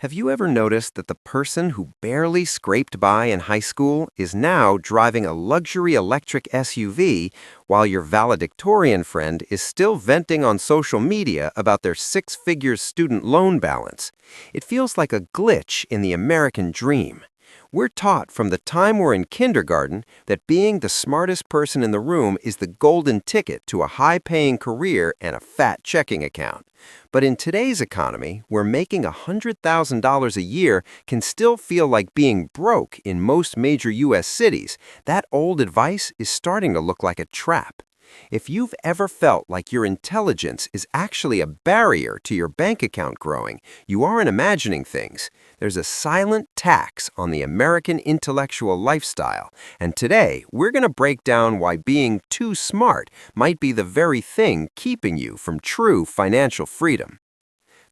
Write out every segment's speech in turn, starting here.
Have you ever noticed that the person who barely scraped by in high school is now driving a luxury electric SUV while your valedictorian friend is still venting on social media about their six-figure student loan balance? It feels like a glitch in the American dream. We're taught from the time we're in kindergarten that being the smartest person in the room is the golden ticket to a high-paying career and a fat checking account. But in today's economy, where making $100,000 a year can still feel like being broke in most major U.S. cities, that old advice is starting to look like a trap. If you've ever felt like your intelligence is actually a barrier to your bank account growing, you aren't imagining things. There's a silent tax on the American intellectual lifestyle, and today we're going to break down why being too smart might be the very thing keeping you from true financial freedom.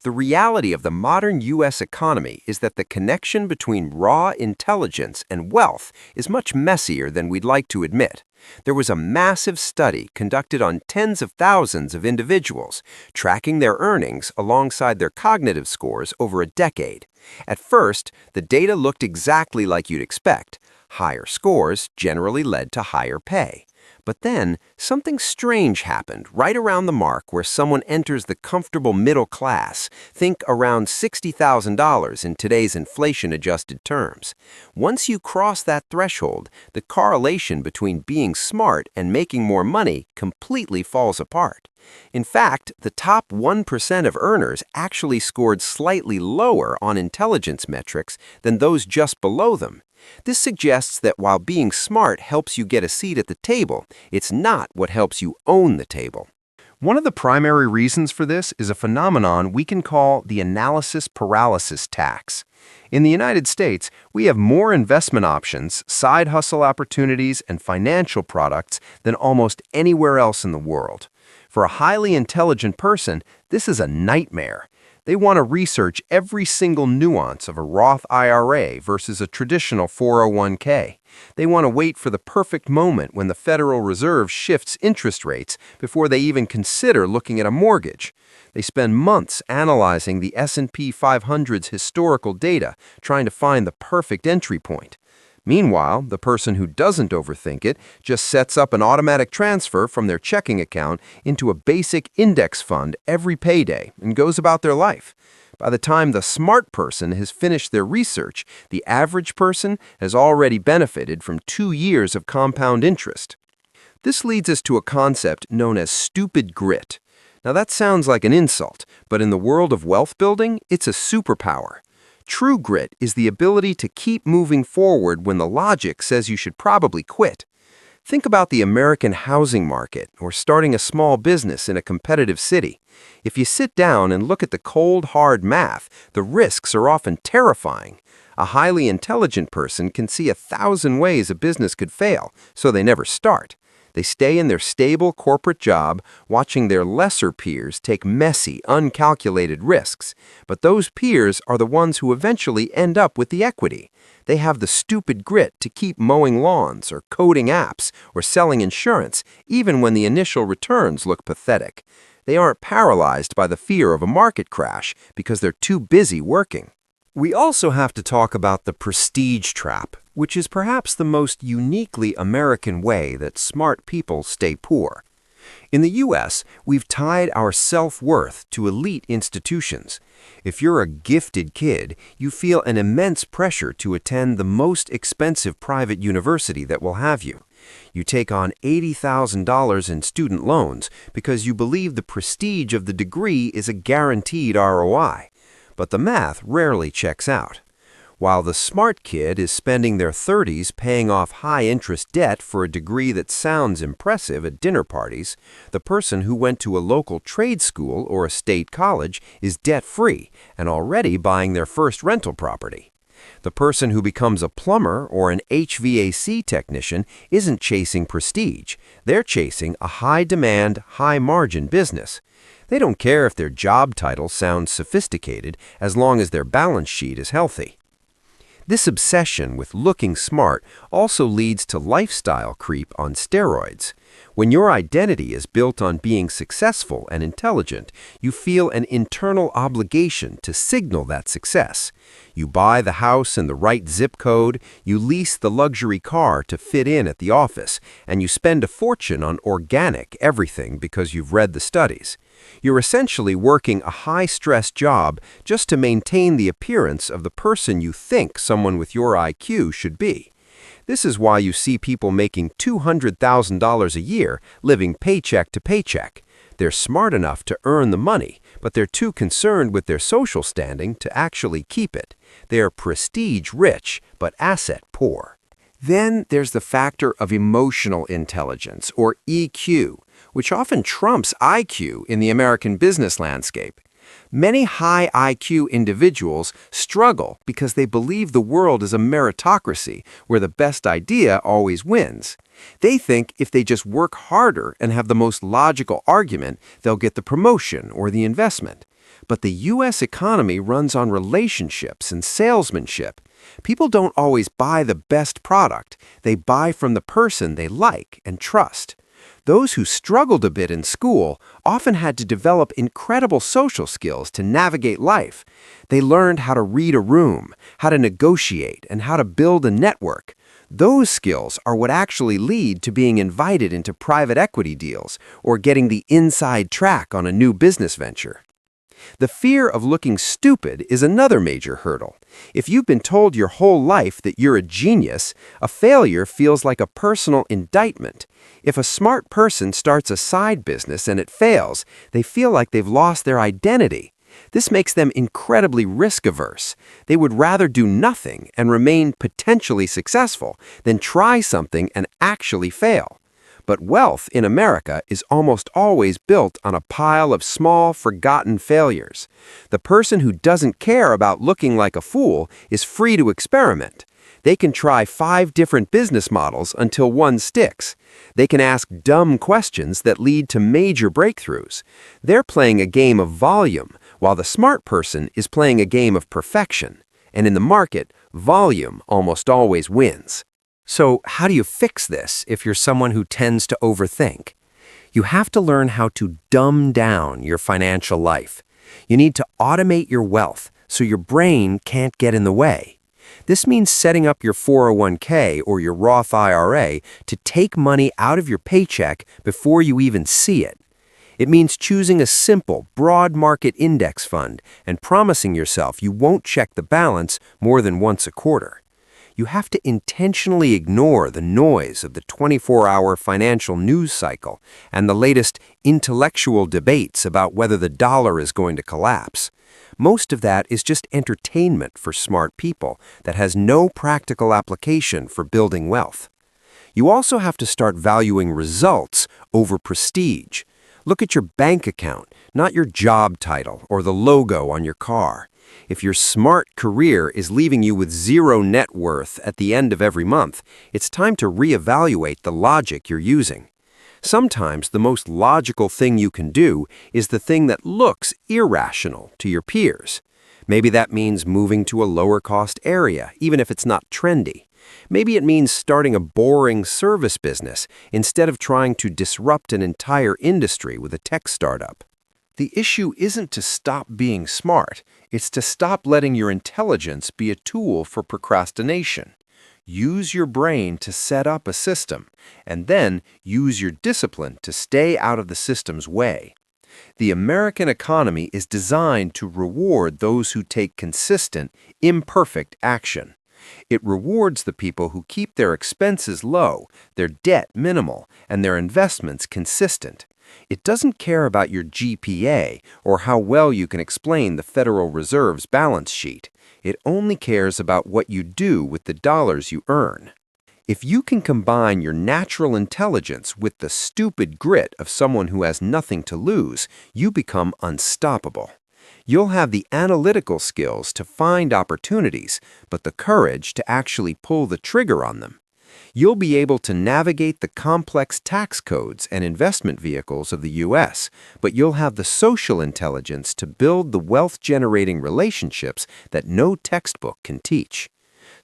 The reality of the modern U.S. economy is that the connection between raw intelligence and wealth is much messier than we'd like to admit. There was a massive study conducted on tens of thousands of individuals, tracking their earnings alongside their cognitive scores over a decade. At first, the data looked exactly like you'd expect. Higher scores generally led to higher pay. But then, something strange happened right around the mark where someone enters the comfortable middle class, think around $60,000 in today's inflation-adjusted terms. Once you cross that threshold, the correlation between being smart and making more money completely falls apart. In fact, the top 1% of earners actually scored slightly lower on intelligence metrics than those just below them. This suggests that while being smart helps you get a seat at the table, it's not what helps you own the table. One of the primary reasons for this is a phenomenon we can call the analysis paralysis tax. In the United States, we have more investment options, side hustle opportunities, and financial products than almost anywhere else in the world. For a highly intelligent person, this is a nightmare. They want to research every single nuance of a Roth IRA versus a traditional 401k. They want to wait for the perfect moment when the Federal Reserve shifts interest rates before they even consider looking at a mortgage. They spend months analyzing the S&P 500's historical data, trying to find the perfect entry point. Meanwhile, the person who doesn't overthink it just sets up an automatic transfer from their checking account into a basic index fund every payday and goes about their life. By the time the smart person has finished their research, the average person has already benefited from 2 years of compound interest. This leads us to a concept known as stupid grit. Now that sounds like an insult, but in the world of wealth building, it's a superpower. True grit is the ability to keep moving forward when the logic says you should probably quit. Think about the American housing market or starting a small business in a competitive city. If you sit down and look at the cold, hard math, the risks are often terrifying. A highly intelligent person can see 1,000 ways a business could fail, so they never start. They stay in their stable corporate job, watching their lesser peers take messy, uncalculated risks. But those peers are the ones who eventually end up with the equity. They have the stupid grit to keep mowing lawns or coding apps or selling insurance, even when the initial returns look pathetic. They aren't paralyzed by the fear of a market crash because they're too busy working. We also have to talk about the prestige trap, which is perhaps the most uniquely American way that smart people stay poor. In the U.S., we've tied our self-worth to elite institutions. If you're a gifted kid, you feel an immense pressure to attend the most expensive private university that will have you. You take on $80,000 in student loans because you believe the prestige of the degree is a guaranteed ROI. But the math rarely checks out. While the smart kid is spending their 30s paying off high-interest debt for a degree that sounds impressive at dinner parties, the person who went to a local trade school or a state college is debt-free and already buying their first rental property. The person who becomes a plumber or an HVAC technician isn't chasing prestige. They're chasing a high-demand, high-margin business. They don't care if their job title sounds sophisticated as long as their balance sheet is healthy. This obsession with looking smart also leads to lifestyle creep on steroids. When your identity is built on being successful and intelligent, you feel an internal obligation to signal that success. You buy the house in the right zip code, you lease the luxury car to fit in at the office, and you spend a fortune on organic everything because you've read the studies. You're essentially working a high-stress job just to maintain the appearance of the person you think someone with your IQ should be. This is why you see people making $200,000 a year living paycheck to paycheck. They're smart enough to earn the money, but they're too concerned with their social standing to actually keep it. They are prestige rich, but asset poor. Then there's the factor of emotional intelligence, or EQ, which often trumps IQ in the American business landscape. Many high IQ individuals struggle because they believe the world is a meritocracy where the best idea always wins. They think if they just work harder and have the most logical argument, they'll get the promotion or the investment. But the U.S. economy runs on relationships and salesmanship. People don't always buy the best product. They buy from the person they like and trust. Those who struggled a bit in school often had to develop incredible social skills to navigate life. They learned how to read a room, how to negotiate, and how to build a network. Those skills are what actually lead to being invited into private equity deals or getting the inside track on a new business venture. The fear of looking stupid is another major hurdle. If you've been told your whole life that you're a genius, a failure feels like a personal indictment. If a smart person starts a side business and it fails, they feel like they've lost their identity. This makes them incredibly risk-averse. They would rather do nothing and remain potentially successful than try something and actually fail. But wealth in America is almost always built on a pile of small, forgotten failures. The person who doesn't care about looking like a fool is free to experiment. They can try 5 different business models until one sticks. They can ask dumb questions that lead to major breakthroughs. They're playing a game of volume, while the smart person is playing a game of perfection. And in the market, volume almost always wins. So how do you fix this if you're someone who tends to overthink? You have to learn how to dumb down your financial life. You need to automate your wealth so your brain can't get in the way. This means setting up your 401k or your Roth IRA to take money out of your paycheck before you even see it. It means choosing a simple, broad market index fund and promising yourself you won't check the balance more than once a quarter. You have to intentionally ignore the noise of the 24-hour financial news cycle and the latest intellectual debates about whether the dollar is going to collapse. Most of that is just entertainment for smart people that has no practical application for building wealth. You also have to start valuing results over prestige. Look at your bank account, not your job title or the logo on your car. If your smart career is leaving you with zero net worth at the end of every month, it's time to reevaluate the logic you're using. Sometimes the most logical thing you can do is the thing that looks irrational to your peers. Maybe that means moving to a lower-cost area, even if it's not trendy. Maybe it means starting a boring service business instead of trying to disrupt an entire industry with a tech startup. The issue isn't to stop being smart, it's to stop letting your intelligence be a tool for procrastination. Use your brain to set up a system, and then use your discipline to stay out of the system's way. The American economy is designed to reward those who take consistent, imperfect action. It rewards the people who keep their expenses low, their debt minimal, and their investments consistent. It doesn't care about your GPA or how well you can explain the Federal Reserve's balance sheet. It only cares about what you do with the dollars you earn. If you can combine your natural intelligence with the stupid grit of someone who has nothing to lose, you become unstoppable. You'll have the analytical skills to find opportunities, but the courage to actually pull the trigger on them. You'll be able to navigate the complex tax codes and investment vehicles of the U.S., but you'll have the social intelligence to build the wealth-generating relationships that no textbook can teach.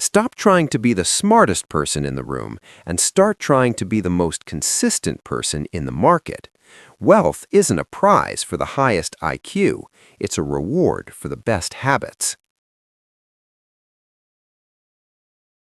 Stop trying to be the smartest person in the room and start trying to be the most consistent person in the market. Wealth isn't a prize for the highest IQ, it's a reward for the best habits.